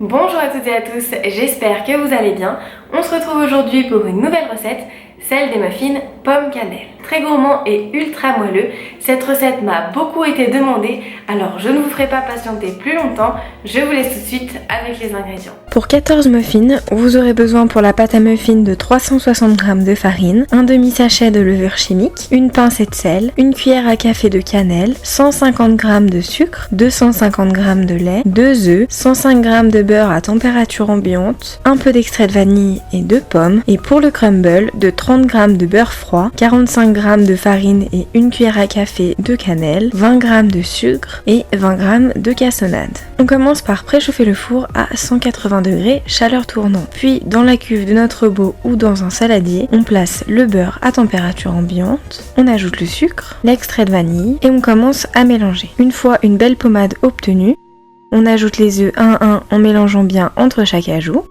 Bonjour à toutes et à tous, j'espère que vous allez bien. On se retrouve aujourd'hui pour une nouvelle recette, celle des muffins pomme cannelle. Très gourmand et ultra moelleux, cette recette m'a beaucoup été demandée, alors je ne vous ferai pas patienter plus longtemps, je vous laisse tout de suite avec les ingrédients. Pour 14 muffins, vous aurez besoin pour la pâte à muffins de 360 g de farine, un demi-sachet de levure chimique, une pincée de sel, une cuillère à café de cannelle, 150 g de sucre, 250 g de lait, 2 œufs, 105 g de beurre à température ambiante, un peu d'extrait de vanille et 2 pommes, et pour le crumble, de 30 g de beurre froid, 45 g de farine et une cuillère à café de cannelle, 20 g de sucre et 20 g de cassonade. On commence par préchauffer le four à 180 degrés, chaleur tournante. Puis dans la cuve de notre robot ou dans un saladier, on place le beurre à température ambiante, on ajoute le sucre, l'extrait de vanille et on commence à mélanger. Une fois une belle pommade obtenue, on ajoute les œufs un à un en mélangeant bien entre chaque ajout.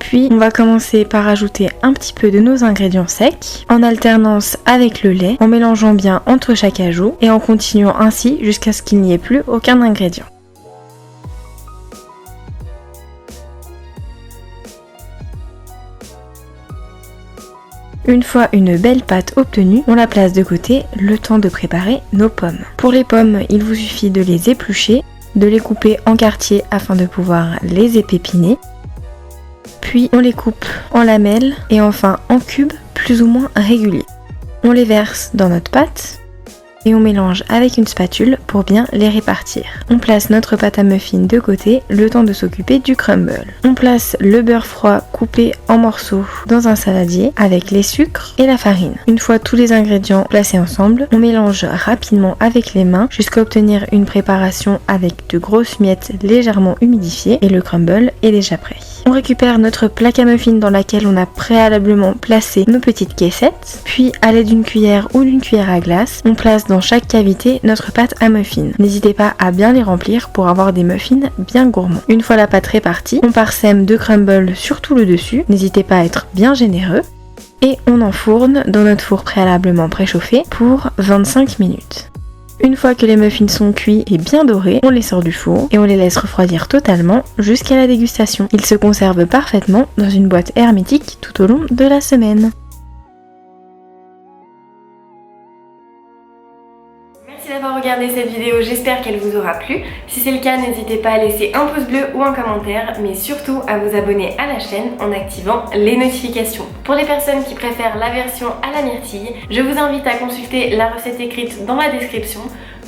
Puis on va commencer par ajouter un petit peu de nos ingrédients secs, en alternance avec le lait, en mélangeant bien entre chaque ajout et en continuant ainsi jusqu'à ce qu'il n'y ait plus aucun ingrédient. Une fois une belle pâte obtenue, on la place de côté, le temps de préparer nos pommes. Pour les pommes, il vous suffit de les éplucher, de les couper en quartiers afin de pouvoir les épépiner. Puis on les coupe en lamelles et enfin en cubes plus ou moins réguliers. On les verse dans notre pâte et on mélange avec une spatule pour bien les répartir. On place notre pâte à muffins de côté, le temps de s'occuper du crumble. On place le beurre froid coupé en morceaux dans un saladier avec les sucres et la farine. Une fois tous les ingrédients placés ensemble, on mélange rapidement avec les mains jusqu'à obtenir une préparation avec de grosses miettes légèrement humidifiées et le crumble est déjà prêt. On récupère notre plaque à muffins dans laquelle on a préalablement placé nos petites caissettes, puis à l'aide d'une cuillère ou d'une cuillère à glace, on place dans chaque cavité notre pâte à muffins. N'hésitez pas à bien les remplir pour avoir des muffins bien gourmands. Une fois la pâte répartie, on parsème de crumble sur tout le dessus, n'hésitez pas à être bien généreux, et on enfourne dans notre four préalablement préchauffé pour 25 minutes. Une fois que les muffins sont cuits et bien dorés, on les sort du four et on les laisse refroidir totalement jusqu'à la dégustation. Ils se conservent parfaitement dans une boîte hermétique tout au long de la semaine. Merci d'avoir regardé cette vidéo, j'espère qu'elle vous aura plu. Si c'est le cas, n'hésitez pas à laisser un pouce bleu ou un commentaire, mais surtout à vous abonner à la chaîne en activant les notifications. Pour les personnes qui préfèrent la version à la myrtille, je vous invite à consulter la recette écrite dans la description,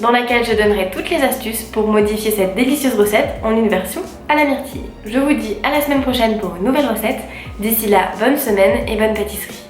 dans laquelle je donnerai toutes les astuces pour modifier cette délicieuse recette en une version à la myrtille. Je vous dis à la semaine prochaine pour une nouvelle recette. D'ici là, bonne semaine et bonne pâtisserie.